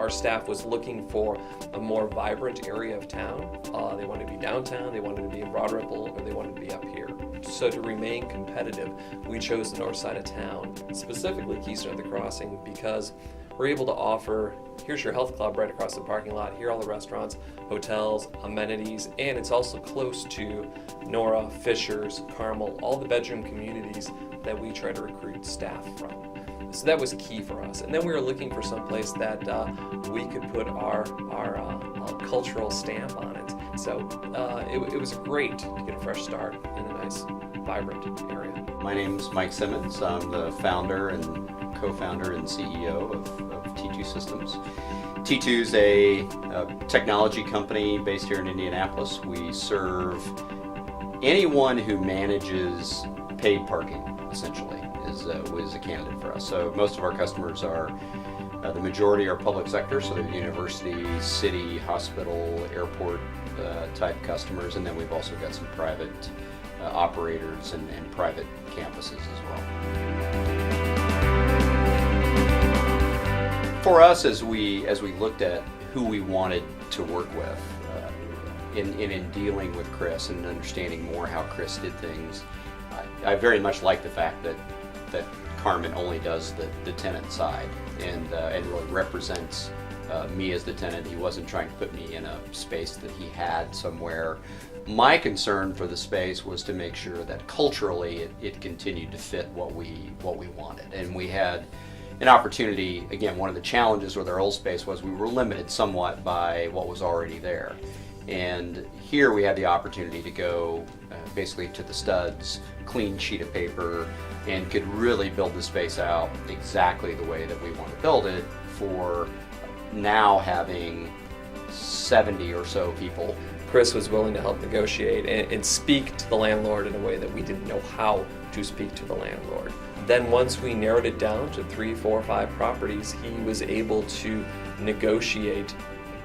Our staff was looking for a more vibrant area of town. They wanted to be downtown, they wanted to be in Broad Ripple, or they wanted to be up here. So to remain competitive, we chose the north side of town, specifically Keystone at the Crossing, because we're able to offer, here's your health club right across the parking lot, here are all the restaurants, hotels, amenities, and it's also close to Nora, Fishers, Carmel, all the bedroom communities that we try to recruit staff from. So that was key for us. And then we were looking for some place that we could put our cultural stamp on it. So it was great to get a fresh start in a nice, vibrant area. My name's Mike Simmons. I'm the founder and co-founder and CEO of T2 Systems. T2 is a technology company based here in Indianapolis. We serve anyone who manages paid parking, essentially, is a candidate for us. So most of our customers are, the majority are public sector, so they're universities, city, hospital, airport type customers, and then we've also got some private operators and private campuses as well. For us, as we looked at who we wanted to work with, in dealing with Chris and understanding more how Chris did things, I very much like the fact that Carmen only does the tenant side and really represents me as the tenant. He wasn't trying to put me in a space that he had somewhere. My concern for the space was to make sure that culturally it continued to fit what we wanted, and we had an opportunity. Again, one of the challenges with our old space was we were limited somewhat by what was already there. And here we had the opportunity to go basically to the studs, clean sheet of paper, and could really build the space out exactly the way that we want to build it for now having 70 or so people. Chris was willing to help negotiate and speak to the landlord in a way that we didn't know how to speak to the landlord. Then once we narrowed it down to 3, 4, 5 properties, he was able to negotiate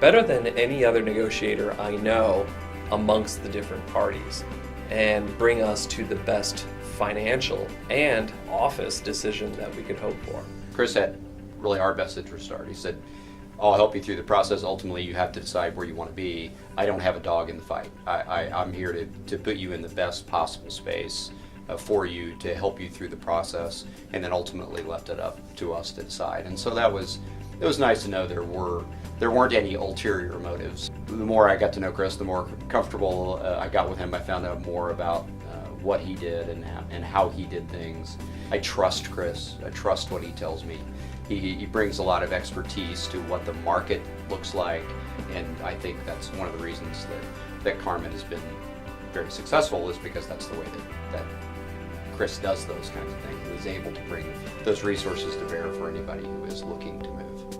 better than any other negotiator I know amongst the different parties and bring us to the best financial and office decision that we could hope for. Chris had really our best interest start. He said, I'll help you through the process. Ultimately, you have to decide where you want to be. I don't have a dog in the fight. I'm here to put you in the best possible space for you, to help you through the process, and then ultimately left it up to us to decide. And so it was nice to know there weren't any ulterior motives. The more I got to know Chris, the more comfortable I got with him. I found out more about what he did and how he did things. I trust Chris. I trust what he tells me. He brings a lot of expertise to what the market looks like, and I think that's one of the reasons that Carmen has been very successful, is because that's the way that Chris does those kinds of things, and he's able to bring those resources to bear for anybody who is looking to move.